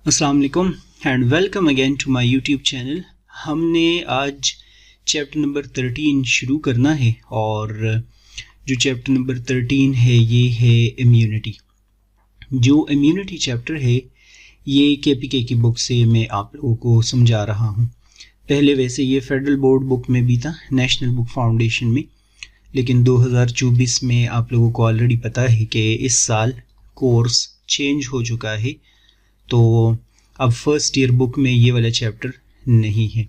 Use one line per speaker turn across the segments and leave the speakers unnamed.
अस्सलाम वालेकुम and welcome again to my YouTube channel. हमने आज चैप्टर नंबर 13 शुरू करना है और जो चैप्टर नंबर 13 है ये है इम्यूनिटी। जो इम्यूनिटी चैप्टर है ये केपीके की बुक से मैं आप लोगों को समझा रहा हूँ। पहले वैसे ये फेडरल बोर्ड बुक में भी था, नेशनल बुक फाउंडेशन में, लेकिन 2024 में आप लोगों को ऑलरेडी पता है कि इस साल कोर्स चेंज हो चुका है, तो अब फर्स्ट ईयर बुक में ये वाला चैप्टर नहीं है।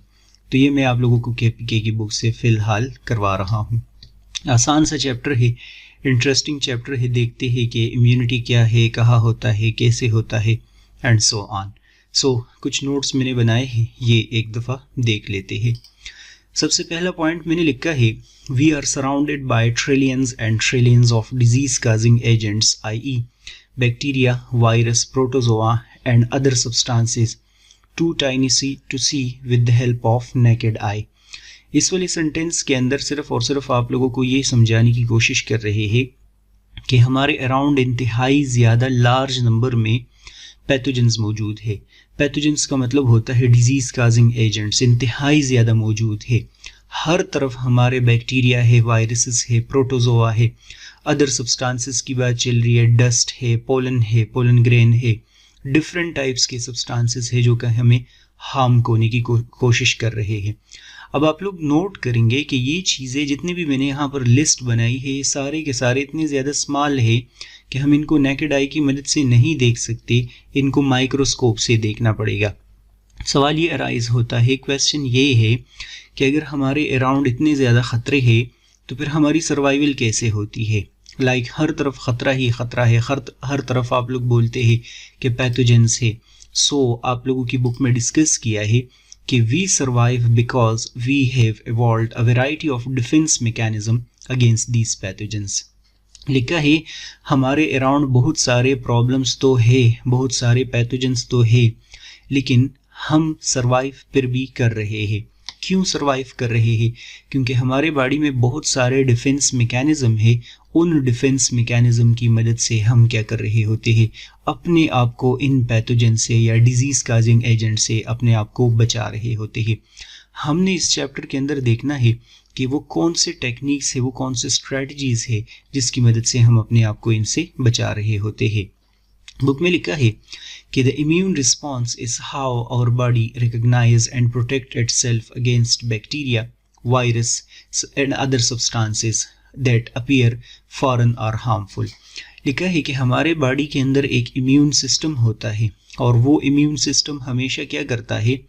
तो ये मैं आप लोगों को केपीके की बुक से फ़िलहाल करवा रहा हूँ। आसान सा चैप्टर है, इंटरेस्टिंग चैप्टर है। देखते हैं कि इम्यूनिटी क्या है, कहाँ होता है, कैसे होता है एंड सो ऑन। सो कुछ नोट्स मैंने बनाए हैं, ये एक दफ़ा देख लेते हैं। सबसे पहला पॉइंट मैंने लिखा है, we are surrounded by trillions and trillions of disease causing agents, i e. Bacteria, virus, protozoa and other substances too tiny to see with the help of naked eye। इस वाले सेंटेंस के अंदर सिर्फ और सिर्फ आप लोगों को ये समझाने की कोशिश कर रहे हैं कि हमारे अराउंड इंतहाई ज़्यादा लार्ज नंबर में पैथोजेंस मौजूद है। पैथोजेंस का मतलब होता है डिजीज़ काजिंग एजेंट्स, इंतहाई ज़्यादा मौजूद है। हर तरफ हमारे बैक्टीरिया है, वायरसेस है, प्रोटोजोआ है, अदर सब्सटेंसेस की बात चल रही है, डस्ट है, पोलन ग्रेन है, डिफरेंट टाइप्स के सब्सटेंसेस है जो कि हमें हार्म होने की कोशिश कर रहे हैं। अब आप लोग नोट करेंगे कि ये चीज़ें जितनी भी मैंने यहाँ पर लिस्ट बनाई है, ये सारे के सारे इतने ज़्यादा स्मॉल है कि हम इनको नेकेड आई की मदद से नहीं देख सकते, इनको माइक्रोस्कोप से देखना पड़ेगा। सवाल ये अराइज होता है, क्वेश्चन ये है कि अगर हमारे अराउंड इतने ज़्यादा ख़तरे हैं तो फिर हमारी सर्वाइवल कैसे होती है। लाइक हर तरफ ख़तरा ही ख़तरा है, हर तरफ आप लोग बोलते हैं कि पैथोजेंस है। सो आप लोगों की बुक में डिस्कस किया है कि we survive because we have evolved a variety of defence mechanism against these pathogens. लिखा है हमारे अराउंड बहुत सारे प्रॉब्लम्स तो है, बहुत सारे पैथोजेंस तो है, लेकिन हम सर्वाइव फिर भी कर रहे हैं। क्यों सर्वाइव कर रहे हैं? क्योंकि हमारे बॉडी में बहुत सारे डिफेंस मैकेनिज्म है। उन डिफेंस मैकेनिज्म की मदद से हम क्या कर रहे होते हैं, अपने आप को इन पैथोजन से या डिजीज़ काजिंग एजेंट से अपने आप को बचा रहे होते हैं। हमने इस चैप्टर के अंदर देखना है कि वो कौन से टेक्निक्स है, वो कौन से स्ट्रेटजीज़ है जिसकी मदद से हम अपने आप को इनसे बचा रहे होते हैं। बुक में लिखा है कि the immune response is how our body recognise and protect itself against bacteria, virus and other substances that appear foreign or harmful. लिखा है कि हमारे बॉडी के अंदर एक इम्यून सिस्टम होता है और वो इम्यून सिस्टम हमेशा क्या करता है,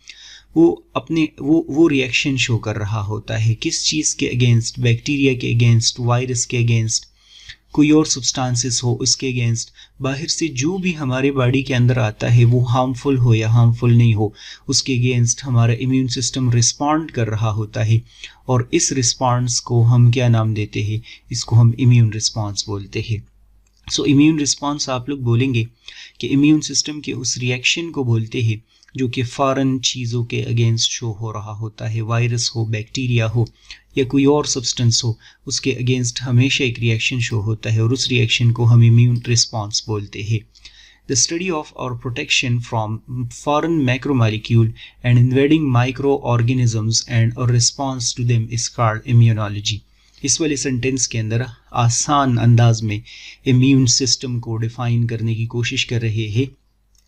वो अपने वो रिएक्शन शो कर रहा होता है। किस चीज़ के अगेंस्ट? बैक्टीरिया के अगेंस्ट, वायरस के अगेंस्ट, कोई और सब्सटेंसेस हो उसके अगेंस्ट। बाहर से जो भी हमारे बॉडी के अंदर आता है वो हार्मफुल हो या हार्मफुल नहीं हो, उसके अगेंस्ट हमारा इम्यून सिस्टम रिस्पॉन्ड कर रहा होता है। और इस रिस्पॉन्स को हम क्या नाम देते हैं? इसको हम इम्यून रिस्पॉन्स बोलते हैं। सो इम्यून रिस्पॉन्स आप लोग बोलेंगे कि इम्यून सिस्टम के उस रिएक्शन को बोलते हैं जो कि फॉरेन चीज़ों के अगेंस्ट शो हो रहा होता है। वायरस हो, बैक्टीरिया हो या कोई और सब्सटेंस हो, उसके अगेंस्ट हमेशा एक रिएक्शन शो होता है और उस रिएक्शन को हम इम्यून रिस्पॉन्स बोलते हैं। The study of our protection from foreign macromolecule and invading microorganisms and our response to them is called immunology. इस वाले सेंटेंस के अंदर आसान अंदाज में इम्यून सिस्टम को डिफाइन करने की कोशिश कर रहे हैं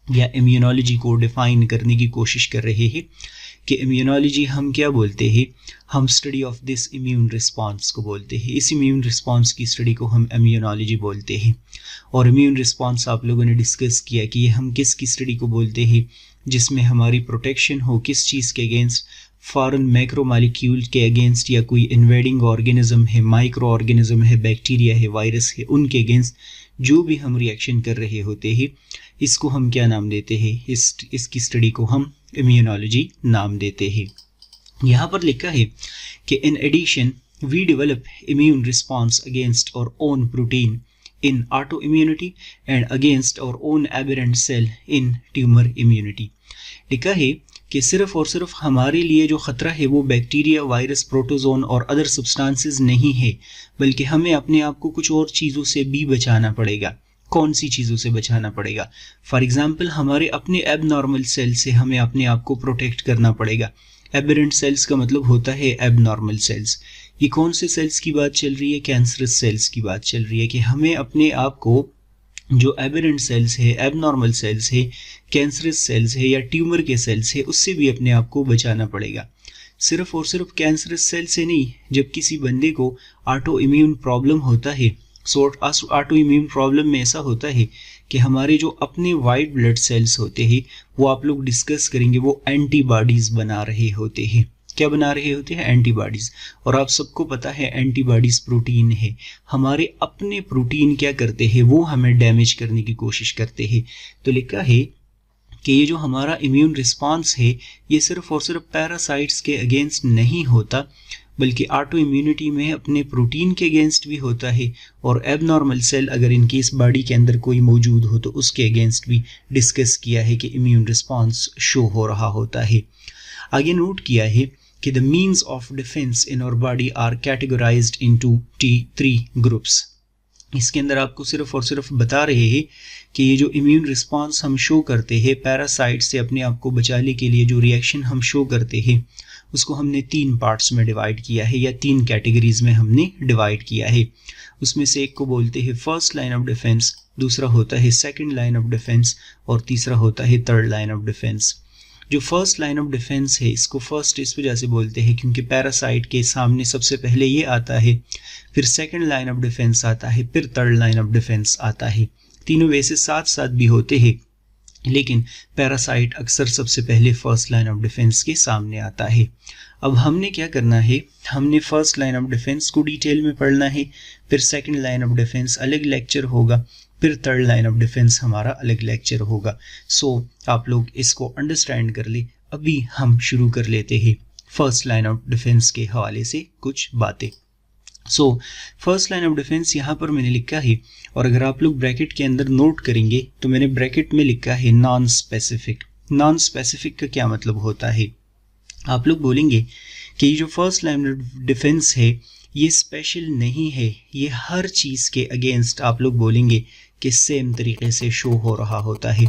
या इम्यूनोलॉजी को डिफाइन करने की कोशिश कर रहे हैं कि इम्यूनोलॉजी हम क्या बोलते हैं, हम study of this immune response को बोलते हैं। इस इम्यून रिस्पॉन्स की स्टडी को हम इम्यूनोलॉजी बोलते हैं। और इम्यून रिस्पॉन्स आप लोगों ने डिस्कस किया कि ये हम किसकी स्टडी को बोलते हैं, जिसमें हमारी प्रोटेक्शन हो किस चीज़ के अगेंस्ट, फॉरेन मैक्रोमॉलिक्यूल के अगेंस्ट या कोई इन्वेडिंग ऑर्गेनिज्म है, माइक्रो ऑर्गेनिज्म है, बैक्टीरिया है, वायरस है, उनके अगेंस्ट जो भी हम रिएक्शन कर रहे होते हैं, इसको हम क्या नाम देते हैं? इसकी स्टडी को हम इम्यूनोलॉजी नाम देते हैं। यहाँ पर लिखा है कि in addition we develop immune response against our own protein in autoimmunity and against our own aberrant cell in tumour immunity. लिखा है कि सिर्फ और सिर्फ हमारे लिए जो ख़तरा है वो बैक्टीरिया, वायरस, प्रोटोजोन और अदर सब्सटेंसेस नहीं है, बल्कि हमें अपने आप को कुछ और चीज़ों से भी बचाना पड़ेगा। कौन सी चीज़ों से बचाना पड़ेगा। फॉर एग्जांपल हमारे अपने एबनॉर्मल सेल से हमें अपने आप को प्रोटेक्ट करना पड़ेगा। एबेरेंट सेल्स का मतलब होता है एबनॉर्मल सेल्स। ये कौन से सेल्स की बात चल रही है? कैंसरस सेल्स की बात चल रही है कि हमें अपने आप को जो एबेरेंट सेल्स है, एबनॉर्मल सेल्स है, कैंसरस सेल्स है या ट्यूमर के सेल्स है, उससे भी अपने आप को बचाना पड़ेगा। सिर्फ और सिर्फ कैंसरस सेल से नहीं, जब किसी बंदे को ऑटो इम्यून प्रॉब्लम होता है, ऑटो इम्यून प्रॉब्लम में ऐसा होता है कि हमारे जो अपने वाइट ब्लड सेल्स होते हैं वो आप लोग डिस्कस करेंगे, वो एंटीबॉडीज बना रहे होते हैं। क्या बना रहे होते हैं? एंटीबॉडीज। और आप सबको पता है एंटीबॉडीज प्रोटीन है। हमारे अपने प्रोटीन क्या करते हैं? वो हमें डैमेज करने की कोशिश करते हैं। तो लिखा है कि ये जो हमारा इम्यून रिस्पांस है ये सिर्फ और सिर्फ पैरासाइट्स के अगेंस्ट नहीं होता, बल्कि ऑटो इम्यूनिटी में अपने प्रोटीन के अगेंस्ट भी होता है, और एबनॉर्मल सेल अगर इनकी इस बॉडी के अंदर कोई मौजूद हो तो उसके अगेंस्ट भी डिस्कस किया है कि इम्यून रिस्पांस शो हो रहा होता है। आगे नोट किया है कि the means of defence in our body are categorised into 3 groups. इसके अंदर आपको सिर्फ और सिर्फ बता रहे हैं कि ये जो इम्यून रिस्पांस हम शो करते हैं, पैरासाइट से अपने आप को बचाने के लिए जो रिएक्शन हम शो करते हैं, उसको हमने 3 पार्ट्स में डिवाइड किया है या 3 कैटेगरीज में हमने डिवाइड किया है। उसमें से एक को बोलते हैं फर्स्ट लाइन ऑफ डिफेंस, दूसरा होता है सेकंड लाइन ऑफ डिफेंस और तीसरा होता है थर्ड लाइन ऑफ डिफेंस। जो फर्स्ट लाइन ऑफ डिफेंस है, इसको फर्स्ट इस वजह से बोलते हैं क्योंकि पैरासाइट के सामने सबसे पहले ये आता है, फिर सेकंड लाइन ऑफ डिफेंस आता है, फिर थर्ड लाइन ऑफ डिफेंस आता है। तीनों वैसे साथ साथ भी होते हैं, लेकिन पैरासाइट अक्सर सबसे पहले फर्स्ट लाइन ऑफ डिफेंस के सामने आता है। अब हमने क्या करना है, हमने फर्स्ट लाइन ऑफ डिफेंस को डिटेल में पढ़ना है, फिर सेकंड लाइन ऑफ डिफेंस अलग लेक्चर होगा, फिर थर्ड लाइन ऑफ डिफेंस हमारा अलग लेक्चर होगा। सो आप लोग इसको अंडरस्टैंड कर ले। अभी हम शुरू कर लेते हैं फर्स्ट लाइन ऑफ डिफेंस के हवाले से कुछ बातें। So first line of defence यहाँ पर मैंने लिखा है, और अगर आप लोग ब्रैकेट के अंदर नोट करेंगे तो मैंने ब्रैकेट में लिखा है नॉन स्पेसिफिक। नॉन स्पेसिफिक का क्या मतलब होता है? आप लोग बोलेंगे कि ये जो फर्स्ट लाइन ऑफ डिफेंस है ये स्पेशल नहीं है, ये हर चीज़ के अगेंस्ट आप लोग बोलेंगे कि सेम तरीके से शो हो रहा होता है।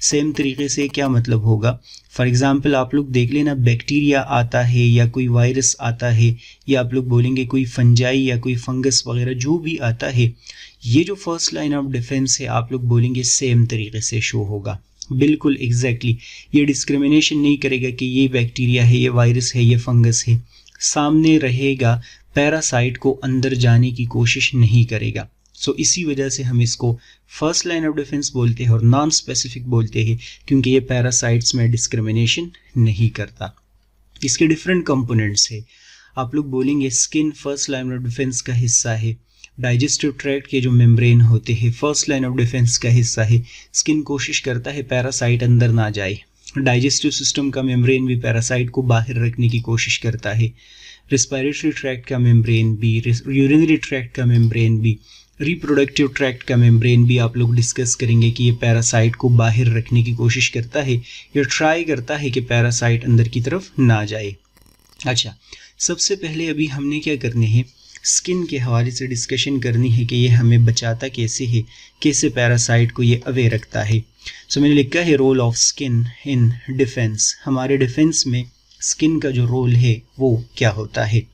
सेम तरीके से क्या मतलब होगा? फॉर एग्जांपल आप लोग देख लेना, बैक्टीरिया आता है या कोई वायरस आता है, या आप लोग बोलेंगे कोई फंजाई या कोई फंगस वगैरह जो भी आता है, ये जो फर्स्ट लाइन ऑफ डिफेंस है आप लोग बोलेंगे सेम तरीके से शो होगा। बिल्कुल एग्जैक्टली ये डिस्क्रिमिनेशन नहीं करेगा कि ये बैक्टीरिया है, ये वायरस है, ये फंगस है, सामने रहेगा, पैरासाइट को अंदर जाने की कोशिश नहीं करेगा। सो इसी वजह से हम इसको फर्स्ट लाइन ऑफ डिफेंस बोलते हैं और नॉन स्पेसिफिक बोलते हैं, क्योंकि ये पैरासाइट्स में डिस्क्रिमिनेशन नहीं करता। इसके डिफरेंट कंपोनेंट्स है। आप लोग बोलेंगे skin first line of defence का हिस्सा है, डाइजेस्टिव ट्रैक्ट के जो मेम्ब्रेन होते हैं फर्स्ट लाइन ऑफ डिफेंस का हिस्सा है। स्किन कोशिश करता है पैरासाइट अंदर ना जाए, डाइजेस्टिव सिस्टम का मेम्ब्रेन भी पैरासाइट को बाहर रखने की कोशिश करता है, रेस्पिरेटरी ट्रैक्ट का मेम्ब्रेन भी, यूरिनरी ट्रैक्ट का मेम्ब्रेन भी, रिप्रोडक्टिव ट्रैक्ट का मेम्ब्रेन भी आप लोग डिस्कस करेंगे कि ये पैरासाइट को बाहर रखने की कोशिश करता है या ट्राई करता है कि पैरासाइट अंदर की तरफ ना जाए। अच्छा, सबसे पहले अभी हमने क्या करने हैं, स्किन के हवाले से डिस्कशन करनी है कि ये हमें बचाता कैसे है, कैसे पैरासाइट को ये अवे रखता है। सो मैंने लिखा है role of skin in defence. हमारे डिफेंस में स्किन का जो रोल है वो क्या होता है।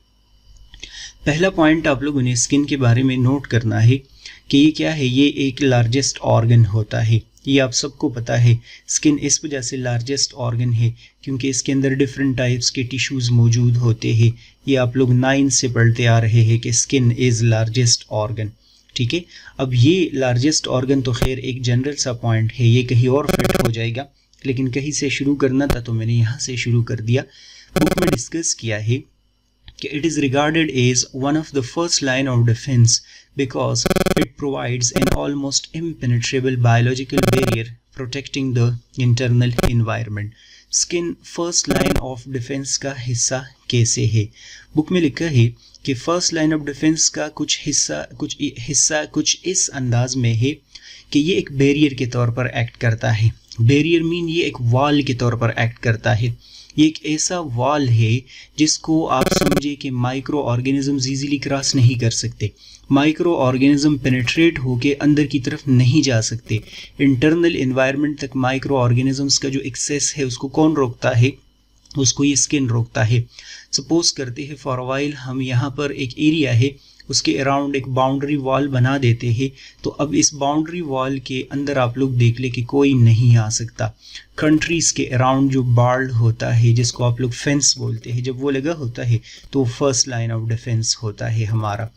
पहला पॉइंट आप लोगों ने स्किन के बारे में नोट करना है कि ये क्या है, ये एक लार्जेस्ट ऑर्गन होता है। ये आप सबको पता है, स्किन इस वजह से लार्जेस्ट ऑर्गन है क्योंकि इसके अंदर डिफरेंट टाइप्स के टिश्यूज़ मौजूद होते हैं। ये आप लोग 9 से पढ़ते आ रहे हैं कि स्किन इज़ लार्जेस्ट ऑर्गन। ठीक है, अब ये लार्जेस्ट ऑर्गन तो खैर एक जनरल सा पॉइंट है, ये कहीं और फिट हो जाएगा, लेकिन कहीं से शुरू करना था तो मैंने यहाँ से शुरू कर दिया। बुक में डिस्कस किया है कि it is regarded as one of the first line of defense because it provides an almost impenetrable biological barrier protecting the internal environment. Skin first line of defense का हिस्सा कैसे है? बुक में लिखा है कि फर्स्ट लाइन ऑफ डिफेंस का कुछ हिस्सा कुछ इस अंदाज में है कि ये एक बैरियर के तौर पर एक्ट करता है। बैरियर मीन ये एक वॉल के तौर पर एक्ट करता है। ये एक ऐसा वॉल है जिसको आप समझे कि माइक्रो ऑर्गेनिजम्स इजीली क्रॉस नहीं कर सकते। माइक्रो ऑर्गेनिज्म पेनिट्रेट होके अंदर की तरफ नहीं जा सकते। इंटरनल एनवायरनमेंट तक माइक्रो ऑर्गेनिजम्स का जो एक्सेस है उसको कौन रोकता है? उसको ये स्किन रोकता है। सपोज करते हैं फॉर अ वाइल हम यहाँ पर एक एरिया है, उसके अराउंड एक बाउंड्री वॉल बना देते हैं। तो अब इस बाउंड्री वॉल के अंदर आप लोग देख ले कि कोई नहीं आ सकता। कंट्रीज के अराउंड जो बार्ड होता है, जिसको आप लोग फेंस बोलते हैं, जब वो लगा होता है तो फर्स्ट लाइन ऑफ डिफेंस होता है हमारा।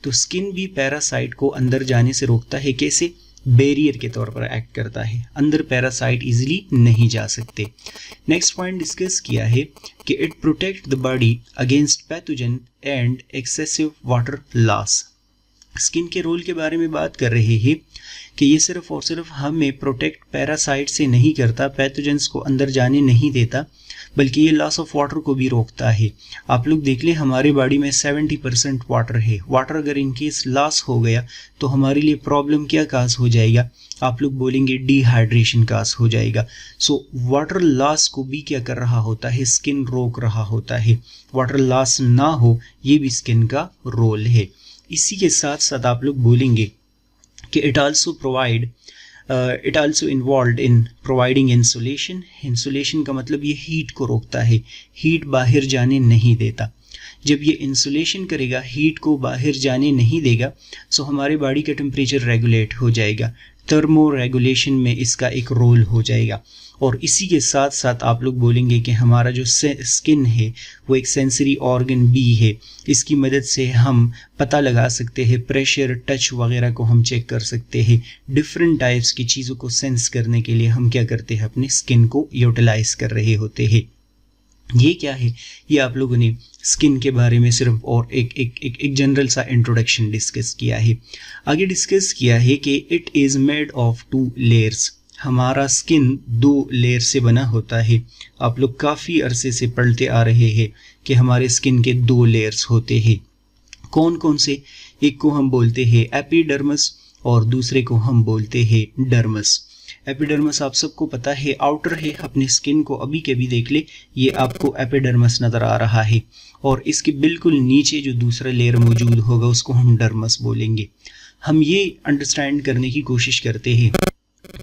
तो स्किन भी पैरासाइट को अंदर जाने से रोकता है। कैसे? बैरियर के तौर पर एक्ट करता है, अंदर पैरासाइट इजीली नहीं जा सकते। नेक्स्ट पॉइंट डिस्कस किया है कि it protect the body against pathogen and excessive water loss. Skin के रोल के बारे में बात कर रहे हैं कि ये सिर्फ और सिर्फ हमें प्रोटेक्ट पैरासाइट से नहीं करता, पैथोजेंस को अंदर जाने नहीं देता, बल्कि ये लॉस ऑफ वाटर को भी रोकता है। आप लोग देख लें हमारी बॉडी में 70% वाटर है। वाटर अगर इनकेस लॉस हो गया तो हमारे लिए प्रॉब्लम क्या काज हो जाएगा? आप लोग बोलेंगे डिहाइड्रेशन काज हो जाएगा। सो वाटर लॉस को भी क्या कर रहा होता है? स्किन रोक रहा होता है। वाटर लॉस ना हो ये भी स्किन का रोल है। इसी के साथ साथ आप लोग बोलेंगे कि it also involve in providing insulation. Insulation का मतलब ये हीट को रोकता है, हीट बाहर जाने नहीं देता। जब ये इंसुलेशन करेगा, हीट को बाहर जाने नहीं देगा, सो हमारे बॉडी का टेम्परेचर रेगुलेट हो जाएगा। थर्मो रेगुलेशन में इसका एक रोल हो जाएगा। और इसी के साथ साथ आप लोग बोलेंगे कि हमारा जो स्किन है वो एक सेंसरी ऑर्गन भी है। इसकी मदद से हम पता लगा सकते हैं, प्रेशर, टच वगैरह को हम चेक कर सकते हैं। डिफरेंट टाइप्स की चीज़ों को सेंस करने के लिए हम क्या करते हैं? अपने स्किन को यूटिलाइज कर रहे होते हैं। ये क्या है? ये आप लोगों ने स्किन के बारे में सिर्फ और एक जनरल सा इंट्रोडक्शन डिस्कस किया है। आगे डिस्कस किया है कि it is made of 2 layers. हमारा स्किन 2 लेयर से बना होता है। आप लोग काफ़ी अरसे से पढ़ते आ रहे हैं कि हमारे स्किन के 2 लेयर्स होते हैं। कौन कौन से? एक को हम बोलते हैं एपिडर्मस और दूसरे को हम बोलते हैं डर्मस। एपिडर्मस आप सबको पता है आउटर है अपने स्किन को, अभी के भी देख ले, ये आपको एपिडर्मस नज़र आ रहा है। और इसके बिल्कुल नीचे जो दूसरा लेयर मौजूद होगा उसको हम डर्मस बोलेंगे। हम ये अंडरस्टैंड करने की कोशिश करते हैं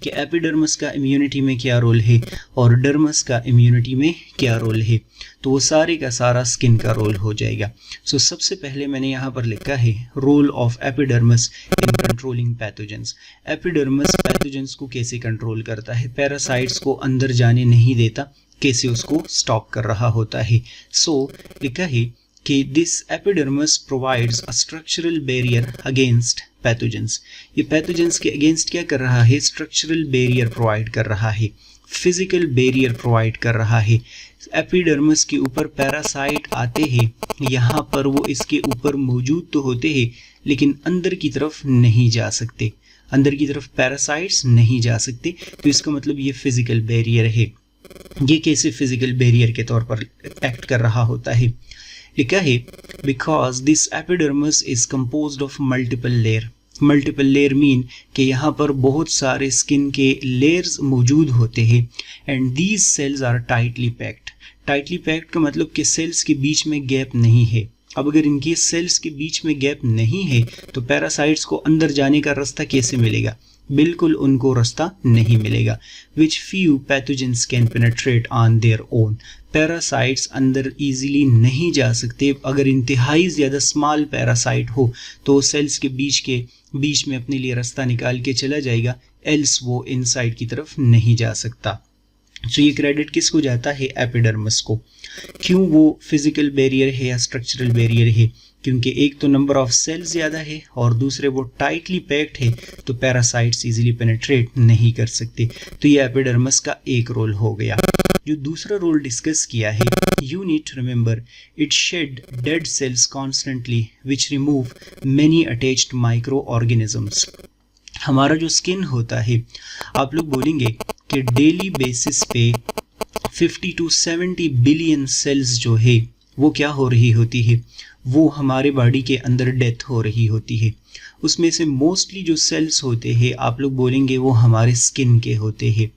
कि एपिडर्मस का इम्यूनिटी में क्या रोल है और डर्मस का इम्यूनिटी में क्या रोल है। तो वो सारे का सारा स्किन का रोल हो जाएगा। सो सबसे पहले मैंने यहाँ पर लिखा है role of epidermis in controlling pathogens. Epidermis pathogens को कैसे कंट्रोल करता है? पैरासाइट्स को अंदर जाने नहीं देता, कैसे उसको स्टॉप कर रहा होता है। सो लिखा है कि this epidermis provides a structural barrier against pathogens. ये पैथोजेंस के अगेंस्ट क्या कर रहा है? स्ट्रक्चरल बैरियर प्रोवाइड कर रहा है, फिजिकल बैरियर प्रोवाइड कर रहा है। एपिडर्मस के ऊपर पैरासाइट आते हैं, यहाँ पर वो इसके ऊपर मौजूद तो होते हैं लेकिन अंदर की तरफ नहीं जा सकते, अंदर की तरफ पैरासाइट्स नहीं जा सकते। तो इसका मतलब ये फिजिकल बैरियर है। ये कैसे फिजिकल बैरियर के तौर पर एक्ट कर रहा होता है? लिखा है because this epidermis is composed of multiple layer. Multiple layer mean कि यहाँ पर बहुत सारे स्किन के लेयर्स मौजूद होते हैं and these cells are tightly packed. Tightly packed का मतलब कि सेल्स के बीच में गैप नहीं है। अब अगर इनके सेल्स के बीच में गैप नहीं है तो पैरासाइट्स को अंदर जाने का रास्ता कैसे मिलेगा? बिल्कुल उनको रास्ता नहीं मिलेगा। Which few pathogens can penetrate on their own. Parasites अंदर इजीली नहीं जा सकते। अगर इंतहाई ज़्यादा स्मॉल पैरासाइट हो तो सेल्स के बीच में अपने लिए रास्ता निकाल के चला जाएगा, एल्स वो इनसाइड की तरफ नहीं जा सकता। तो ये क्रेडिट किसको जाता है? एपिडर्मस को। क्यों? वो फिजिकल बैरियर है या स्ट्रक्चरल बैरियर है? क्योंकि एक तो नंबर ऑफ सेल्स ज़्यादा है और दूसरे वो टाइटली पैक्ड है, तो पैरासाइट्स इजीली पेनिट्रेट नहीं कर सकते। तो ये एपिडर्मस का एक रोल हो गया। जो दूसरा रोल डिस्कस किया है, you need to remember it shed dead cells constantly which remove many attached micro organisms. हमारा जो स्किन होता है, आप लोग बोलेंगे कि डेली बेसिस पे 50 to 70 बिलियन सेल्स जो है वो क्या हो रही होती है? वो हमारे बॉडी के अंदर डेथ हो रही होती है। उसमें से मोस्टली जो सेल्स होते हैं आप लोग बोलेंगे वो हमारे स्किन के होते हैं।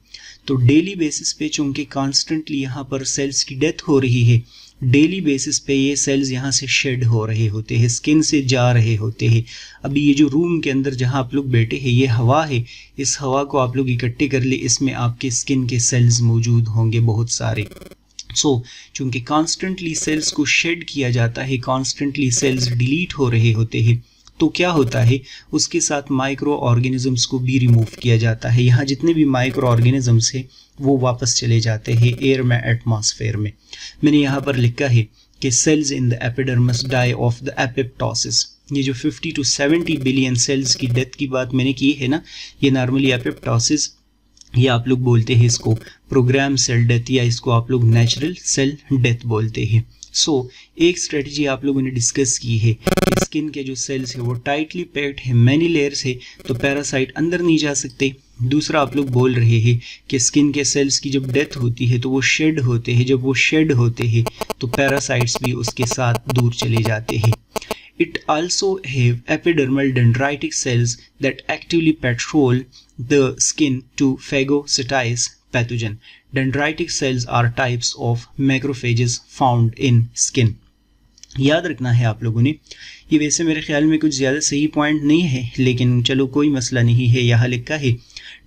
तो डेली बेसिस पे चूँकि कॉन्स्टेंटली यहाँ पर सेल्स की डेथ हो रही है, डेली बेसिस पे ये सेल्स यहाँ से शेड हो रहे होते हैं, स्किन से जा रहे होते हैं। अभी ये जो रूम के अंदर जहाँ आप लोग बैठे हैं, ये हवा है, इस हवा को आप लोग इकट्ठे कर ले, इसमें आपके स्किन के सेल्स मौजूद होंगे बहुत सारे। चूँकि कॉन्स्टेंटली सेल्स को शेड किया जाता है, कॉन्स्टेंटली सेल्स डिलीट हो रहे होते हैं, तो क्या होता है, उसके साथ माइक्रो ऑर्गेनिजम्स को भी रिमूव किया जाता है। यहाँ जितने भी माइक्रो ऑर्गेनिजम्स हैं वो वापस चले जाते हैं एयर में, एटमॉस्फेयर में। मैंने यहाँ पर लिखा है कि cells in the epidermis die of the apoptosis. ये जो 50 to 70 बिलियन सेल्स की डेथ की बात मैंने की है ना, ये नॉर्मली एपिप्टोसिस, ये आप लोग बोलते हैं इसको प्रोग्राम सेल डेथ, या इसको आप लोग नेचुरल सेल डेथ बोलते हैं। एक स्ट्रेटजी आप लोगों ने डिस्कस की है कि स्किन के जो सेल्स है वो टाइटली पैक्ड है, मैनी लेयर्स है, तो पैरासाइट अंदर नहीं जा सकते। दूसरा आप लोग बोल रहे हैं कि स्किन के सेल्स की जब डेथ होती है तो वो शेड होते हैं, जब वो शेड होते हैं तो पैरासाइट्स भी उसके साथ दूर चले जाते हैं। It also have epidermal dendritic cells that actively patrol the skin to phagocytize pathogen. Dendritic cells are types of macrophages found in skin. याद रखना है आप लोगों ने, ये वैसे मेरे ख्याल में कुछ ज़्यादा सही पॉइंट नहीं है, लेकिन चलो कोई मसला नहीं है। यहाँ लिखा है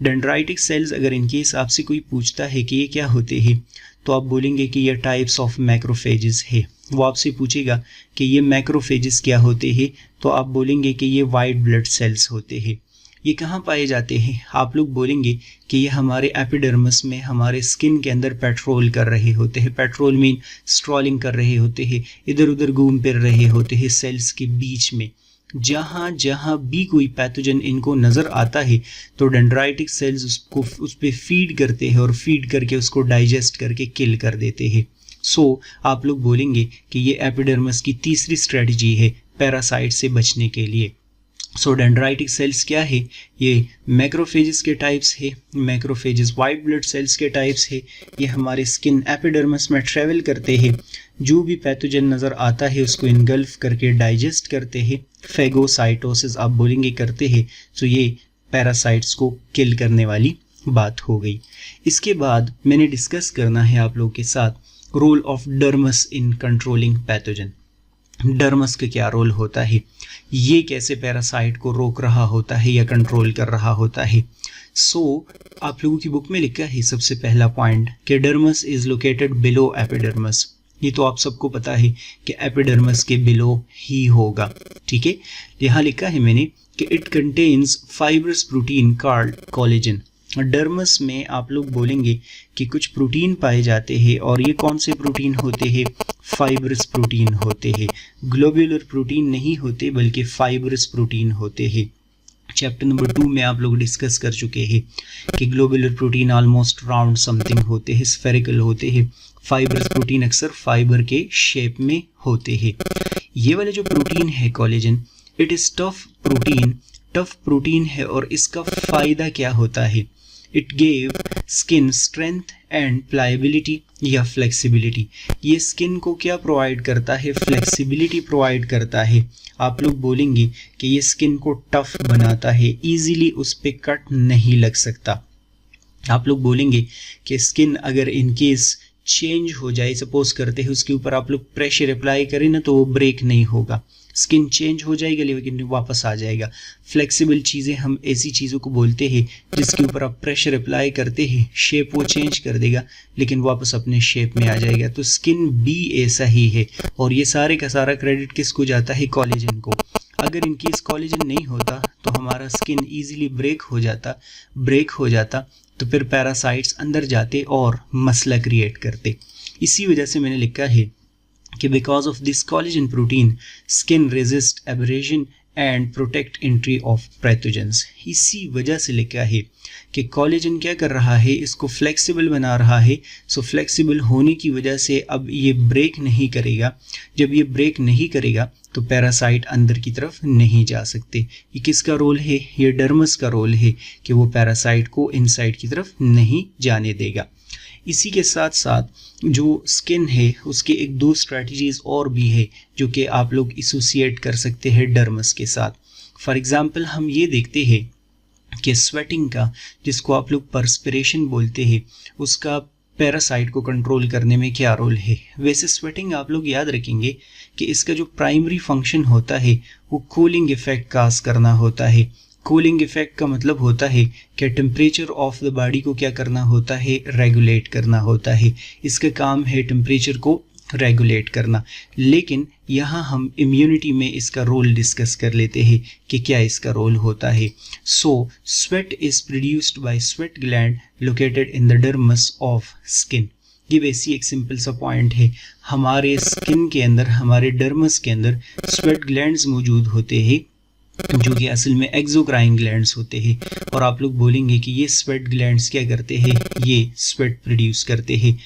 डेंड्राइटिक सेल्स, अगर इनके हिसाब से कोई पूछता है कि ये क्या होते हैं, तो आप बोलेंगे कि ये टाइप्स ऑफ मैक्रोफेजेस है। वो आपसे पूछेगा कि ये मैक्रोफेजेस क्या होते हैं, तो आप बोलेंगे कि ये वाइट ब्लड सेल्स होते हैं। ये कहाँ पाए जाते हैं, आप लोग बोलेंगे कि ये हमारे एपिडर्मिस में, हमारे स्किन के अंदर पेट्रोल कर रहे होते हैं। पेट्रोल मीन स्ट्रॉलिंग कर रहे होते हैं, इधर उधर घूम फिर रहे होते हैं सेल्स के बीच में। जहाँ जहाँ भी कोई पैथोजन इनको नज़र आता है तो डेंड्राइटिक सेल्स उसको उस पर फीड करते हैं और फीड करके उसको डाइजेस्ट करके किल कर देते हैं। आप लोग बोलेंगे कि ये एपिडर्मिस की तीसरी स्ट्रेटजी है पैरासाइट से बचने के लिए। डेंड्राइटिक सेल्स क्या है, ये मैक्रोफेजेस के टाइप्स है। मैक्रोफेजेस वाइट ब्लड सेल्स के टाइप्स है। ये हमारे स्किन एपिडर्मिस में ट्रेवल करते हैं, जो भी पैथोजन नज़र आता है उसको इनगल्फ करके डाइजेस्ट करते हैं। फेगोसाइटोसिस आप बोलेंगे करते हैं, तो ये पैरासाइट्स को किल करने वाली बात हो गई। इसके बाद मैंने डिस्कस करना है आप लोगों के साथ role of dermis in controlling pathogen. Dermis का क्या रोल होता है, ये कैसे पैरासाइट को रोक रहा होता है या कंट्रोल कर रहा होता है। आप लोगों की बुक में लिखा है सबसे पहला पॉइंट कि dermis is located below epidermis. ये तो आप सबको पता है कि एपिडर्मस के बिलो ही होगा, ठीक है। यहाँ लिखा है मैंने कि it contains fibrous protein called collagen. Dermis में आप लोग बोलेंगे कि कुछ प्रोटीन पाए जाते हैं, और ये कौन से प्रोटीन होते हैं, फाइब्रस प्रोटीन होते हैं। ग्लोब्यूलर प्रोटीन नहीं होते बल्कि फाइब्रस प्रोटीन होते हैं। चैप्टर नंबर 2 में आप लोग डिस्कस कर चुके हैं कि globular protein almost round something होते हैं, स्फेरिकल होते हैं। फाइब्रस प्रोटीन अक्सर फाइबर के शेप में होते हैं। ये वाले जो प्रोटीन है collagen, it is tough protein है, और इसका फ़ायदा क्या होता है, it gave skin strength and pliability या फ्लेक्सिबिलिटी। ये स्किन को क्या प्रोवाइड करता है, फ्लेक्सिबिलिटी प्रोवाइड करता है। आप लोग बोलेंगे कि ये स्किन को टफ बनाता है, इजीली उस पर कट नहीं लग सकता। आप लोग बोलेंगे कि स्किन अगर इन केस चेंज हो जाए, सपोज करते हैं उसके ऊपर आप लोग प्रेशर अप्लाई करें ना, तो वो ब्रेक नहीं होगा। स्किन चेंज हो जाएगा लेकिन वापस आ जाएगा। फ्लेक्सिबल चीज़ें हम ऐसी चीज़ों को बोलते हैं जिसके ऊपर आप प्रेशर अप्लाई करते हैं, शेप वो चेंज कर देगा लेकिन वापस अपने शेप में आ जाएगा। तो स्किन भी ऐसा ही है, और ये सारे का सारा क्रेडिट किसको जाता है, कोलेजन को। अगर इनकेस कोलेजन नहीं होता तो हमारा स्किन ईजिली ब्रेक हो जाता तो फिर पैरासाइट्स अंदर जाते और मसला क्रिएट करते। इसी वजह से मैंने लिखा है कि because of this collagen protein skin resist abrasion and protect entry of pathogens. इसी वजह से लिखा है कि कोलेजन क्या कर रहा है, इसको फ्लेक्सिबल बना रहा है। फ्लेक्सिबल होने की वजह से अब ये ब्रेक नहीं करेगा। जब ये ब्रेक नहीं करेगा तो पैरासाइट अंदर की तरफ नहीं जा सकते। ये किसका रोल है, ये डर्मस का रोल है कि वो पैरासाइट को इनसाइड की तरफ नहीं जाने देगा। इसी के साथ साथ जो स्किन है उसके एक दो स्ट्रैटेजीज और भी है जो कि आप लोग एसोसिएट कर सकते हैं डर्मस के साथ। फॉर एग्जांपल हम ये देखते हैं कि स्वेटिंग का, जिसको आप लोग पर्सपिरेशन बोलते हैं, उसका पैरासाइट को कंट्रोल करने में क्या रोल है। वैसे स्वेटिंग आप लोग याद रखेंगे कि इसका जो प्राइमरी फंक्शन होता है वो कूलिंग इफेक्ट काज करना होता है। कूलिंग इफेक्ट का मतलब होता है कि टेम्परेचर ऑफ द बॉडी को क्या करना होता है, रेगुलेट करना होता है। इसका काम है टेम्परेचर को रेगुलेट करना। लेकिन यहाँ हम इम्यूनिटी में इसका रोल डिस्कस कर लेते हैं कि क्या इसका रोल होता है। So sweat is produced by sweat gland located in the dermis of skin. ये वैसी एक सिंपल सा पॉइंट है, हमारे स्किन के अंदर, हमारे डर्मस के अंदर स्वेट ग्लैंड्स मौजूद होते हैं जो कि असल में एक्सोक्राइन ग्लैंड्स होते हैं। और आप लोग बोलेंगे कि ये स्वेट ग्लैंड्स क्या करते हैं, ये स्वेट प्रोड्यूस करते हैं।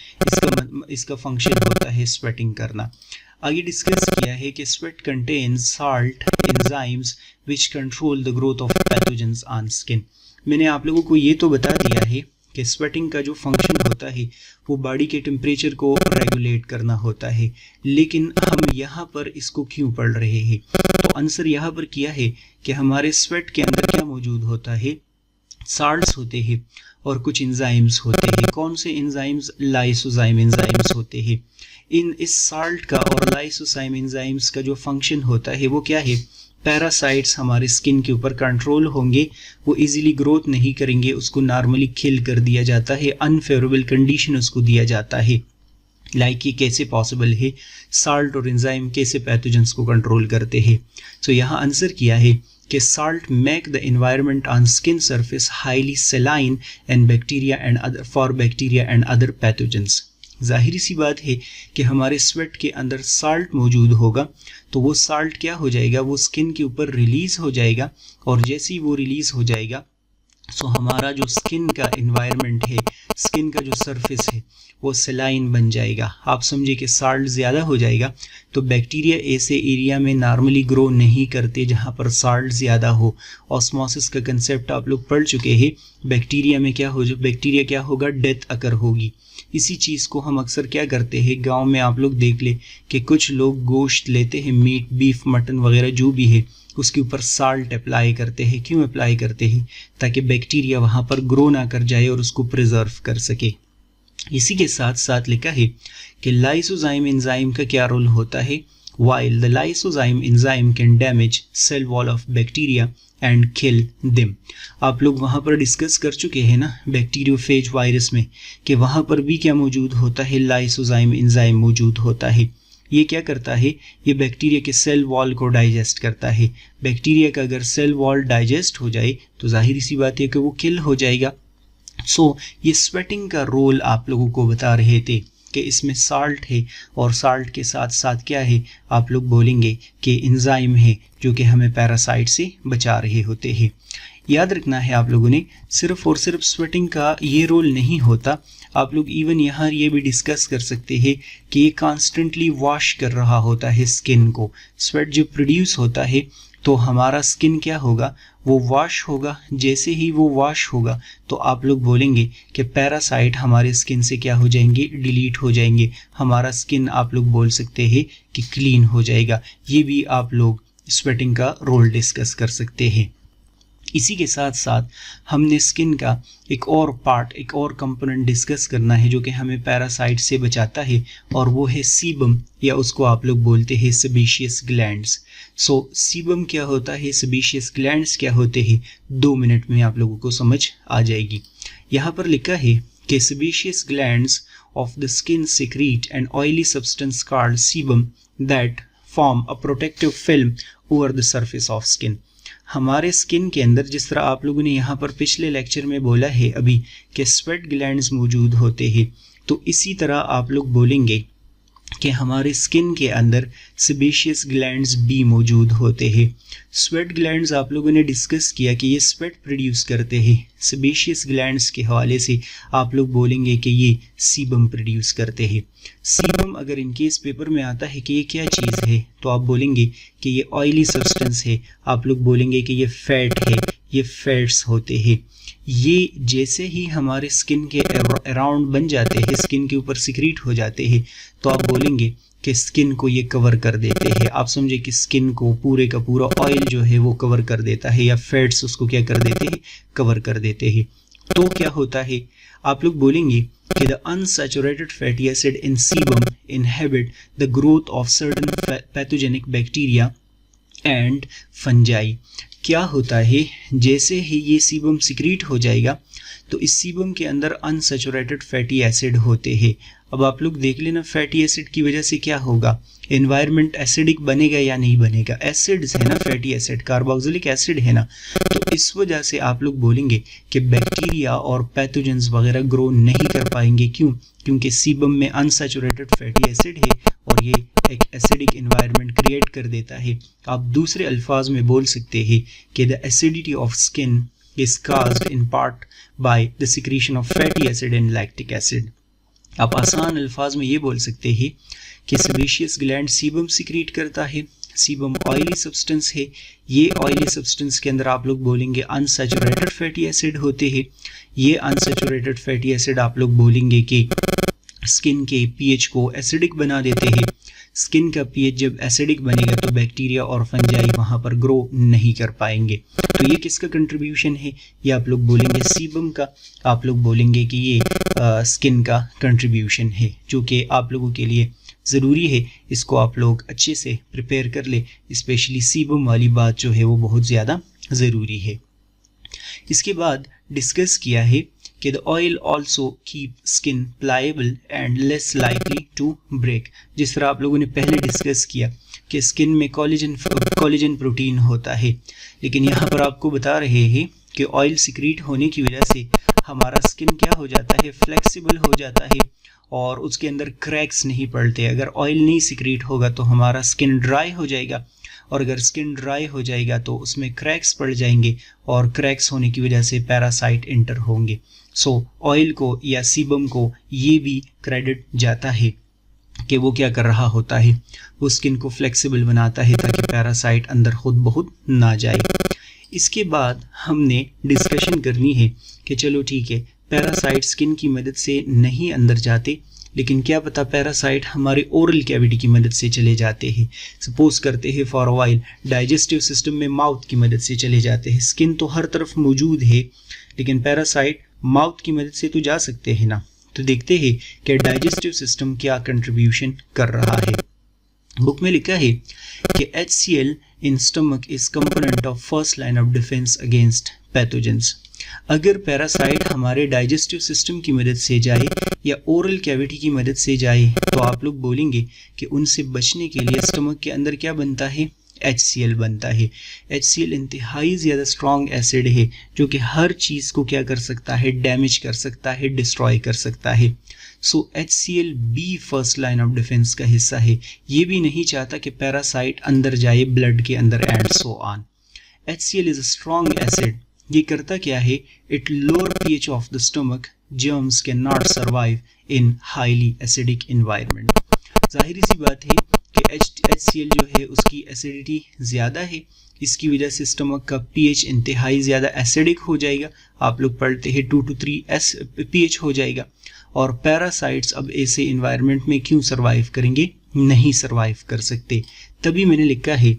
इसका फंक्शन होता है स्वेटिंग करना। आगे डिस्कस किया है कि sweat contains salt enzymes which control the growth of pathogens on skin. मैंने आप लोगों को ये तो बता दिया है कि स्वेटिंग का जो फंक्शन होता है वो बॉडी के टेम्परेचर को रेगुलेट करना होता है। लेकिन हम यहाँ पर इसको क्यों पढ़ रहे हैं, तो आंसर यहाँ पर किया है कि हमारे स्वेट के अंदर क्या मौजूद होता है, साल्ट्स होते हैं और कुछ एंजाइम्स होते हैं। कौन से एंजाइम्स, लाइसोजाइम एंजाइम्स होते हैं। इस साल्ट का और लाइसोजाइम एंजाइम्स का जो फंक्शन होता है वो क्या है, पैरासाइट्स हमारे स्किन के ऊपर कंट्रोल होंगे, वो इजीली ग्रोथ नहीं करेंगे, उसको नॉर्मली किल कर दिया जाता है, अनफेवरेबल कंडीशन उसको दिया जाता है। लाइक ये कैसे पॉसिबल है, साल्ट और एंजाइम कैसे पैथोजेंस को कंट्रोल करते हैं। सो यहाँ आंसर किया है कि salt make the environment on skin surface highly सेलाइन and bacteria and other for bacteria and other pathogens. जाहिर सी बात है कि हमारे स्वेट के अंदर साल्ट मौजूद होगा तो वो साल्ट क्या हो जाएगा, वो स्किन के ऊपर रिलीज हो जाएगा। और जैसे ही वो रिलीज हो जाएगा सो हमारा जो स्किन का एनवायरनमेंट है, स्किन का जो सरफेस है वो सेलाइन बन जाएगा। आप समझिए कि साल्ट ज़्यादा हो जाएगा तो बैक्टीरिया ऐसे एरिया में नॉर्मली ग्रो नहीं करते जहाँ पर साल्ट ज़्यादा हो। ऑस्मोसिस का कंसेप्ट आप लोग पढ़ चुके हैं। बैक्टीरिया में बैक्टीरिया क्या होगा, डेथ अकर होगी। इसी चीज़ को हम अक्सर क्या करते हैं, गांव में आप लोग देख ले कि कुछ लोग गोश्त लेते हैं, मीट, बीफ, मटन वगैरह जो भी है, उसके ऊपर साल्ट अप्लाई करते हैं। क्यों अप्लाई करते हैं, ताकि बैक्टीरिया वहाँ पर ग्रो ना कर जाए और उसको प्रिजर्व कर सके। इसी के साथ साथ लिखा है कि लाइसोजाइम एंजाइम का क्या रोल होता है। while the lysozyme enzyme can damage cell wall of bacteria and kill them। आप लोग वहाँ पर डिस्कस कर चुके हैं ना बैक्टीरियोफेज वायरस में कि वहाँ पर भी क्या मौजूद होता है, लाइसोजाइम एंजाइम मौजूद होता है। ये क्या करता है, ये बैक्टीरिया के सेल वॉल को डाइजेस्ट करता है। बैक्टीरिया का अगर सेल वॉल डाइजेस्ट हो जाए तो जाहिर सी बात है कि वो किल हो जाएगा। सो ये स्वेटिंग का रोल आप लोगों को बता रहे थे कि इसमें साल्ट है और साल्ट के साथ साथ क्या है, आप लोग बोलेंगे कि एंजाइम है जो कि हमें पैरासाइट से बचा रहे होते हैं। याद रखना है आप लोगों ने, सिर्फ और सिर्फ स्वेटिंग का ये रोल नहीं होता। आप लोग इवन यहाँ ये भी डिस्कस कर सकते हैं कि ये कॉन्स्टेंटली वॉश कर रहा होता है स्किन को। स्वेट जब प्रोड्यूस होता है तो हमारा स्किन क्या होगा, वो वॉश होगा। जैसे ही वो वॉश होगा तो आप लोग बोलेंगे कि पैरासाइट हमारे स्किन से क्या हो जाएंगे, डिलीट हो जाएंगे। हमारा स्किन आप लोग बोल सकते हैं कि क्लीन हो जाएगा। ये भी आप लोग स्वेटिंग का रोल डिस्कस कर सकते हैं। इसी के साथ साथ हमने स्किन का एक और पार्ट, एक और कंपोनेंट डिस्कस करना है जो कि हमें पैरासाइट से बचाता है, और वो है सीबम, या उसको आप लोग बोलते हैं सेबेशियस ग्लैंड्स। सो सीबम क्या होता है, सेबेशियस ग्लैंड्स क्या होते हैं, 2 मिनट में आप लोगों को समझ आ जाएगी। यहाँ पर लिखा है कि sebaceous glands of the skin secrete an oily substance called sebum that form a protective film over the surface of skin। हमारे स्किन के अंदर, जिस तरह आप लोगों ने यहाँ पर पिछले लेक्चर में बोला है अभी कि स्वेट ग्लैंड्स मौजूद होते हैं, तो इसी तरह आप लोग बोलेंगे कि हमारे स्किन के अंदर सेबेशियस ग्लैंड्स भी मौजूद होते हैं। स्वेट ग्लैंड्स आप लोगों ने डिस्कस किया कि ये स्वेट प्रोड्यूस करते हैं। सेबेशियस ग्लैंड्स के हवाले से आप लोग बोलेंगे कि ये सीबम प्रोड्यूस करते हैं। सीबम अगर इनकेस पेपर में आता है कि ये क्या चीज़ है, तो आप बोलेंगे कि ये ऑयली सब्सटेंस है। आप लोग बोलेंगे कि ये फैट है, ये फैट्स होते हैं। ये जैसे ही हमारे स्किन के अराउंड बन जाते हैं, स्किन के ऊपर सिक्रीट हो जाते हैं, तो आप बोलेंगे कि स्किन को ये कवर कर देते हैं। आप समझे कि स्किन को पूरे का पूरा ऑयल जो है वो कवर कर देता है, या फैट्स उसको क्या कर देते हैं, कवर कर देते हैं। तो क्या होता है, आप लोग बोलेंगे कि the unsaturated fatty acid in sebum inhibit the growth of certain pathogenic bacteria and fungi. क्या होता है, जैसे ही ये सीबम सिक्रीट हो जाएगा तो इस सीबम के अंदर अनसैचुरेटेड फैटी एसिड होते हैं। अब आप लोग देख लेना फैटी एसिड की वजह से क्या होगा, एनवायरनमेंट एसिडिक बनेगा या नहीं बनेगा। एसिड्स है ना, फैटी एसिड कार्बोक्सिलिक एसिड है ना, तो इस वजह से आप लोग बोलेंगे कि बैक्टीरिया और पैथोजेंस वगैरह ग्रो नहीं कर पाएंगे। क्यों? क्योंकि सीबम में अनसैचुरेटेड फैटी एसिड है और ये एक एसिडिक एनवायरनमेंट क्रिएट कर देता है। आप दूसरे अल्फाज में बोल सकते हैं कि the acidity of skin is caused in part by the secretion of fatty acid and lactic acid। आप आसान अल्फाज में ये बोल सकते हैं कि सेबेशियस ग्लैंड सीबम सिक्रीट करता है। सीबम ऑयली सब्सटेंस है, ये ऑयली सब्सटेंस के अंदर आप लोग बोलेंगे अनसैचुरेटेड फैटी एसिड होते हैं। ये अनसैचुरेटेड फैटी एसिड आप लोग बोलेंगे कि स्किन के पीएच को एसिडिक बना देते हैं। स्किन का पीएच जब एसिडिक बनेगा तो बैक्टीरिया और फंजाई वहाँ पर ग्रो नहीं कर पाएंगे। तो ये किसका कंट्रीब्यूशन है, ये आप लोग बोलेंगे सीबम का। आप लोग बोलेंगे कि ये स्किन का कंट्रीब्यूशन है, जो कि आप लोगों के लिए ज़रूरी है। इसको आप लोग अच्छे से प्रिपेयर कर ले, स्पेशली सीबम वाली बात जो है वो बहुत ज़्यादा ज़रूरी है। इसके बाद डिस्कस किया है कि the oil also keep skin pliable and less likely to break. जिस तरह आप लोगों ने पहले डिस्कस किया कि स्किन में कोलेजन प्रोटीन होता है, लेकिन यहाँ पर आपको बता रहे हैं कि ऑयल सिक्रीट होने की वजह से हमारा स्किन क्या हो जाता है, फ्लेक्सिबल हो जाता है और उसके अंदर क्रैक्स नहीं पड़ते। अगर ऑयल नहीं सिक्रीट होगा तो हमारा स्किन ड्राई हो जाएगा, और अगर स्किन ड्राई हो जाएगा तो उसमें क्रैक्स पड़ जाएंगे, और क्रैक्स होने की वजह से पैरासाइट एंटर होंगे। सो ऑयल को या सीबम को ये भी क्रेडिट जाता है कि वो क्या कर रहा होता है, वो स्किन को फ्लेक्सिबल बनाता है ताकि पैरासाइट अंदर खुद बहुत ना जाए। इसके बाद हमने डिस्कशन करनी है कि चलो ठीक है, पैरासाइट स्किन की मदद से नहीं अंदर जाते, लेकिन क्या पता पैरासाइट हमारे ओरल कैविटी की मदद से चले जाते हैं। सपोज करते हैं for a while digestive system में माउथ की मदद से चले जाते हैं। स्किन तो हर तरफ मौजूद है, लेकिन पैरासाइट माउथ की मदद से तो जा सकते हैं ना। तो देखते हैं कि डाइजेस्टिव सिस्टम क्या कंट्रीब्यूशन कर रहा है। बुक में लिखा है कि HCl in stomach is component of first line of defence against pathogens. अगर पैरासाइट हमारे डाइजेस्टिव सिस्टम की मदद से जाए या ओरल कैविटी की मदद से जाए तो आप लोग बोलेंगे कि उनसे बचने के लिए स्टमक के अंदर क्या बनता है, HCl बनता है। HCl इंतहाई ज़्यादा स्ट्रॉन्ग एसिड है जो कि हर चीज़ को क्या कर सकता है, डैमेज कर सकता है, डिस्ट्रॉय कर सकता है। सो HCl भी फर्स्ट लाइन ऑफ डिफेंस का हिस्सा है। ये भी नहीं चाहता कि पैरासाइट अंदर जाए ब्लड के अंदर and so on. HCl is a strong acid. ये करता क्या है, it lower pH of the stomach, germs can not survive in highly acidic environment. जाहिर सी बात है कि HCl जो है उसकी एसिडिटी ज़्यादा है, इसकी वजह से स्टमक का pH इंतहाई ज़्यादा एसिडिक हो जाएगा। आप लोग पढ़ते हैं 2 to 3 pH हो जाएगा, और पैरासाइट्स अब ऐसे इन्वायरमेंट में क्यों सर्वाइव करेंगे, नहीं सर्वाइव कर सकते। तभी मैंने लिखा है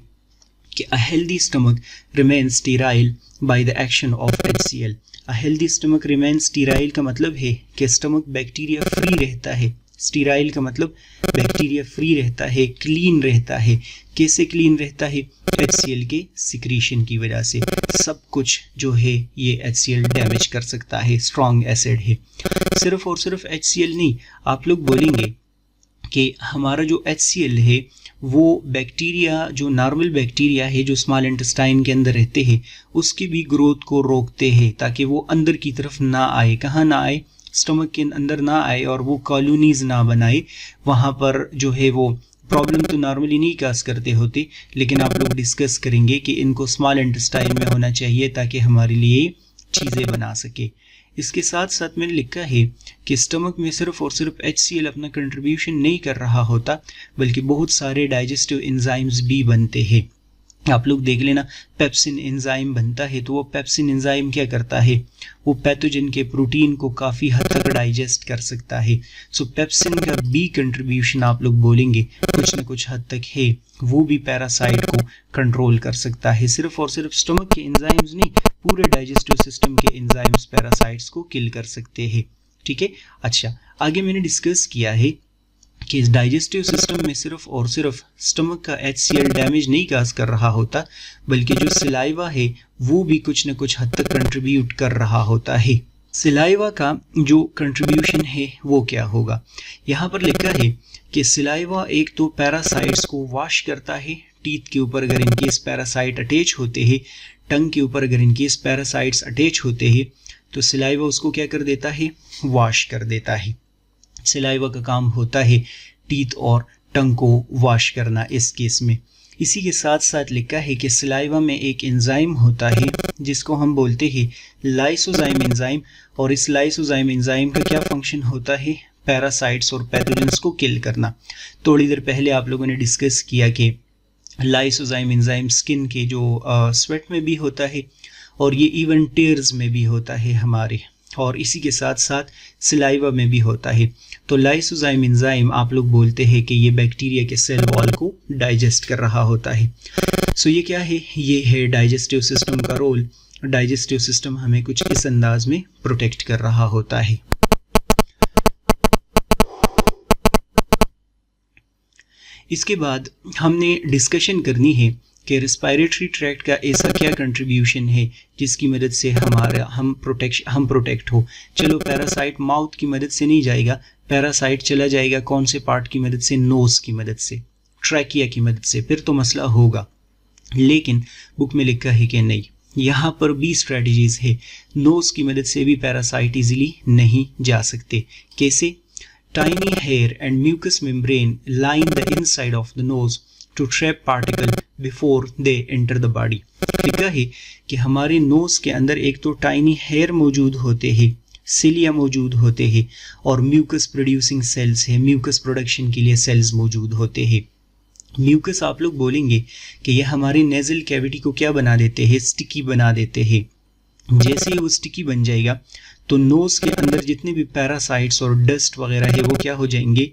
कि a healthy stomach remains sterile by the action of HCl। a healthy stomach remains sterile का मतलब है कि स्टमक बैक्टीरिया फ्री रहता है। स्टीराइल का मतलब बैक्टीरिया फ्री रहता है, क्लीन रहता है। कैसे क्लीन रहता है, HCl के सिक्रीशन की वजह से। सब कुछ जो है ये HCl डैमेज कर सकता है, स्ट्रॉन्ग एसिड है। सिर्फ और सिर्फ HCl नहीं, आप लोग बोलेंगे कि हमारा जो HCl है वो बैक्टीरिया, जो नॉर्मल बैक्टीरिया है जो स्मॉल इंटेस्टाइन के अंदर रहते हैं, उसकी भी ग्रोथ को रोकते हैं ताकि वो अंदर की तरफ ना आए। कहाँ ना आए, स्टमक के अंदर ना आए और वो कॉलोनीज ना बनाए। वहाँ पर जो है वो प्रॉब्लम तो नॉर्मली नहीं काज करते होते, लेकिन आप लोग डिस्कस करेंगे कि इनको स्मॉल इंटेस्टाइन में होना चाहिए ताकि हमारे लिए चीज़ें बना सके। इसके साथ साथ मैंने लिखा है कि स्टमक में सिर्फ और सिर्फ HCl अपना कंट्रीब्यूशन नहीं कर रहा होता, बल्कि बहुत सारे डाइजेस्टिव एंजाइम्स भी बनते हैं। आप लोग देख लेना, पेप्सिन एंजाइम बनता है, तो वो पेप्सिन एंजाइम क्या करता है, वो पैथोजन के प्रोटीन को काफ़ी हद तक डाइजेस्ट कर सकता है। सो पेप्सिन का भी कंट्रीब्यूशन आप लोग बोलेंगे कुछ न कुछ हद तक है, वो भी पैरासाइट को कंट्रोल कर सकता है। सिर्फ और सिर्फ स्टमक के एंजाइम्स नहीं, पूरे डाइजेस्टिव सिस्टम के एंजाइम्स पैरासाइट्स को किल कर सकते हैं। ठीक है। अच्छा, आगे मैंने डिस्कस किया है कि इस डाइजेस्टिव सिस्टम में सिर्फ और सिर्फ स्टमक का HCl डैमेज नहीं काज कर रहा होता, बल्कि जो सिलाइवा है वो भी कुछ न कुछ हद तक कंट्रीब्यूट कर रहा होता है। सिलाइवा का जो कंट्रीब्यूशन है वो क्या होगा, यहाँ पर लिखा है कि सिलाइवा एक तो पैरासाइट्स को वॉश करता है। टीथ के ऊपर अगर इनकेस पैरासाइट अटैच होते हैं, टंग के ऊपर अगर इनकेस पैरासाइट्स अटैच होते हैं, तो सिलाइवा उसको क्या कर देता है, वॉश कर देता है। सिलाइवा का काम होता है टीथ और टंग को वॉश करना इस केस में। इसी के साथ साथ लिखा है कि सिलाइवा में एक एंजाइम होता है जिसको हम बोलते हैं लाइसोजाइम एंजाइम, और इस लाइसोजाइम एंजाइम का क्या फंक्शन होता है, पैरासाइट्स और पैथोजेंस को किल करना। थोड़ी देर पहले आप लोगों ने डिस्कस किया कि लाइसोजाइम एंजाइम स्किन के जो स्वेट में भी होता है और ये इवन टीयर्स में भी होता है हमारे, और इसी के साथ साथ सिलाइवा में भी होता है। तो लाइसोजाइम एंजाइम आप लोग बोलते हैं कि ये बैक्टीरिया के सेल वॉल को डाइजेस्ट कर रहा होता है। सो ये क्या है, ये है डाइजेस्टिव सिस्टम का रोल। डाइजेस्टिव सिस्टम हमें कुछ इस अंदाज में प्रोटेक्ट कर रहा होता है। इसके बाद हमने डिस्कशन करनी है कि रेस्पिरेटरी ट्रैक्ट का ऐसा क्या कंट्रीब्यूशन है जिसकी मदद से हम प्रोटेक्ट हो। चलो पैरासाइट माउथ की मदद से नहीं जाएगा, पैरासाइट चला जाएगा कौन से पार्ट की मदद से, नोज की मदद से, ट्रैकिया की मदद से, फिर तो मसला होगा। लेकिन बुक में लिखा है कि नहीं, यहाँ पर भी स्ट्रेटजीज है। नोज की मदद से भी पैरासाइट इजीली नहीं जा सकते। कैसे? Tiny hair and mucus membrane line the inside of the nose to trap particle before they enter the body. लिखा है कि हमारे नोज के अंदर एक तो टाइनी हेयर मौजूद होते हैं, सिलिया मौजूद होते हैं, और म्यूकस प्रोड्यूसिंग सेल्स है, म्यूकस प्रोडक्शन के लिए सेल्स मौजूद होते हैं। म्यूकस आप लोग बोलेंगे कि ये हमारे नेजल कैविटी को क्या बना देते हैं, स्टिकी बना देते हैं। जैसे ही वो स्टिकी बन जाएगा तो नोज के अंदर जितने भी पैरासाइट्स और डस्ट वगैरह है वो क्या हो जाएंगे,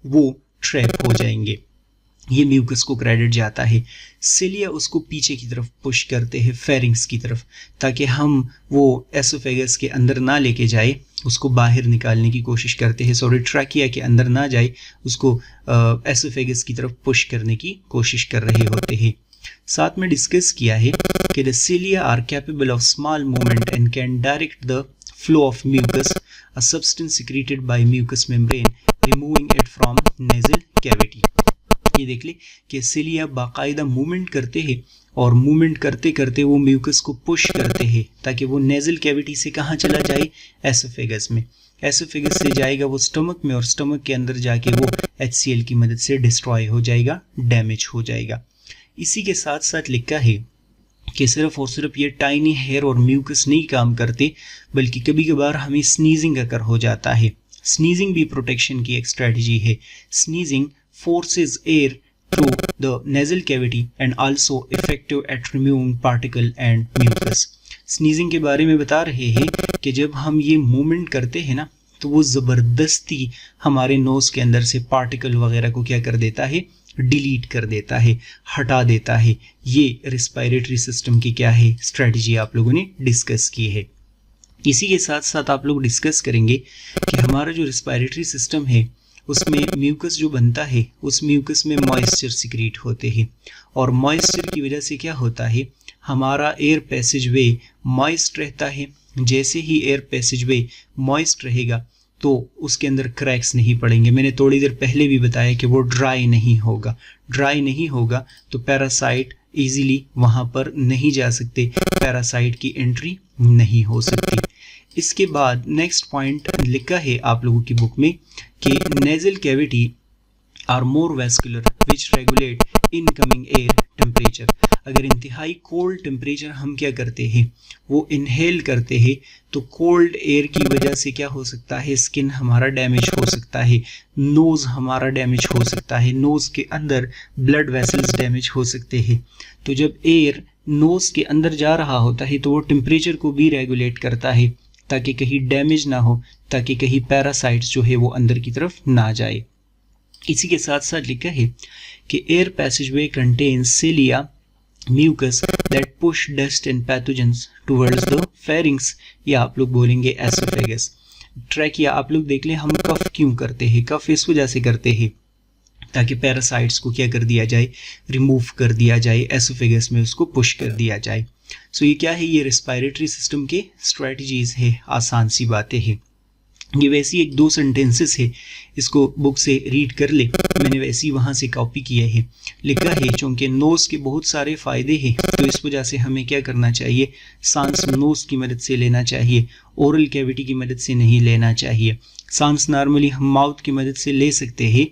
वो ट्रैप हो जाएंगे। ये म्यूकस को क्रेडिट जाता है। सिलिया उसको पीछे की तरफ पुश करते हैं, फेरिंग्स की तरफ, ताकि हम वो एसोफेगस के अंदर ना लेके जाए, उसको बाहर निकालने की कोशिश करते हैं। सॉरी, ट्रैकिया के अंदर ना जाए, उसको एसोफेगस की तरफ पुश करने की कोशिश कर रहे होते हैं। साथ में डिस्कस किया है कि the cilia are capable of small movement and can direct the flow of mucus, a substance secreted by mucus membrane, removing it from nasal cavity. ये देख ले कि सिलिया बाकायदा मूवमेंट करते हैं, और मूवमेंट करते करते वो म्यूकस को पुश करते हैं ताकि वो नेजल कैविटी से कहाँ चला जाए, एसोफेगस में। एसोफेगस से जाएगा वो स्टमक में, और स्टमक के अंदर जाके वो HCl की मदद से डिस्ट्रॉय हो जाएगा, डैमेज हो जाएगा। इसी के साथ साथ लिखा है कि सिर्फ और सिर्फ ये टाइनी हेयर और म्यूकस नहीं काम करते, बल्कि कभी कभार हमें स्नीजिंग अगर हो जाता है। स्नीजिंग भी प्रोटेक्शन की एक स्ट्रेटजी है। Sneezing forces air through the nasal cavity and also effective at removing particle and mucus। Sneezing के बारे में बता रहे हैं कि जब हम ये मूवमेंट करते हैं ना, तो वो ज़बरदस्ती हमारे नोज के अंदर से पार्टिकल वगैरह को क्या कर देता है, डिलीट कर देता है, हटा देता है। ये रिस्पायरेटरी सिस्टम की क्या है, स्ट्रेटजी आप लोगों ने डिस्कस की है। इसी के साथ साथ आप लोग डिस्कस करेंगे कि हमारा जो रिस्पायरेटरी सिस्टम है उसमें म्यूकस जो बनता है, उस म्यूकस में मॉइस्चर सिक्रीट होते हैं, और मॉइस्चर की वजह से क्या होता है, हमारा एयर पैसेज वे मॉइस्ट रहता है। जैसे ही एयर पैसेज वे मॉइस्ट रहेगा तो उसके अंदर क्रैक्स नहीं पड़ेंगे। मैंने थोड़ी देर पहले भी बताया कि वो ड्राई नहीं होगा। ड्राई नहीं होगा तो पैरासाइट इजीली वहाँ पर नहीं जा सकते, पैरासाइट की एंट्री नहीं हो सकती। इसके बाद नेक्स्ट पॉइंट लिखा है आप लोगों की बुक में कि nasal cavity are more vascular which regulate incoming air temperature. अगर इंतहाई कोल्ड टेम्परेचर हम क्या करते हैं, वो इनहेल करते हैं, तो कोल्ड एयर की वजह से क्या हो सकता है, स्किन हमारा डैमेज हो सकता है, नोज़ हमारा डैमेज हो सकता है, नोज़ के अंदर ब्लड वेसल्स डैमेज हो सकते हैं। तो जब एयर नोज़ के अंदर जा रहा होता है तो वो टेम्परेचर को भी रेगुलेट करता है, ताकि कहीं डैमेज ना हो, ताकि कहीं पैरासाइट्स जो है वो अंदर की तरफ ना जाए। इसी के साथ साथ लिखा है कि air passageway contains cilia mucus that push dust and pathogens towards the pharynx, या आप लोग बोलेंगे एसोफेगस। ट्रैकिया आप लोग देख लें, हम कफ क्यों करते हैं? कफ इस वजह से करते हैं ताकि पैरासाइट्स को क्या कर दिया जाए, रिमूव कर दिया जाए, एसोफेगस में उसको पुश कर दिया जाए। सो ये क्या है, ये रेस्पिरेटरी सिस्टम के स्ट्रेटजीज है, आसान सी बातें हैं। ये वैसी एक दो सेंटेंसेस है, इसको बुक से रीड कर ले, मैंने वैसी वहाँ से कॉपी किया है। लिखा है चूँकि नोज़ के बहुत सारे फ़ायदे हैं, तो इस वजह से हमें क्या करना चाहिए, सांस नोज़ की मदद से लेना चाहिए, ओरल कैविटी की मदद से नहीं लेना चाहिए। सांस नॉर्मली हम माउथ की मदद से ले सकते हैं,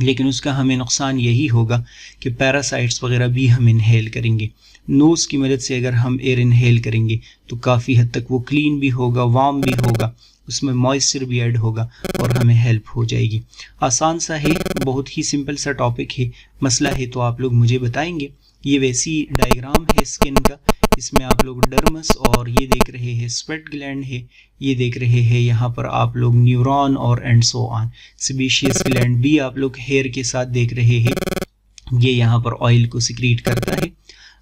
लेकिन उसका हमें नुकसान यही होगा कि पैरासाइट्स वगैरह भी हम इनहेल करेंगे। नोज़ की मदद से अगर हम एयर इनहेल करेंगे तो काफ़ी हद तक वो क्लीन भी होगा, वार्म भी होगा, उसमें मॉइस्चर भी ऐड होगा और हमें हेल्प हो जाएगी। आसान सा है, बहुत ही सिंपल सा टॉपिक है। मसला है तो आप लोग मुझे बताएंगे। ये वैसी डायग्राम है स्किन का, इसमें आप लोग डर्मस और ये देख रहे हैं स्वेट ग्लैंड है, ये देख रहे हैं यहाँ पर आप लोग न्यूरॉन और and so on. Sebaceous gland भी आप लोग हेयर के साथ देख रहे हैं, ये यहाँ पर ऑयल को सिक्रीट करता है।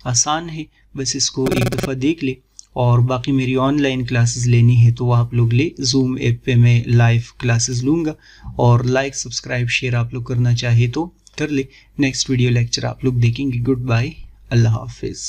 आसान है, बस इसको एक दफ़ा देख ले। और बाकी मेरी ऑनलाइन क्लासेस लेनी है तो आप लोग ले, जूम ऐप पे मैं लाइव क्लासेस लूँगा। और लाइक सब्सक्राइब शेयर आप लोग करना चाहे तो कर ले। नेक्स्ट वीडियो लेक्चर आप लोग देखेंगे। गुड बाय, अल्लाह हाफिज़।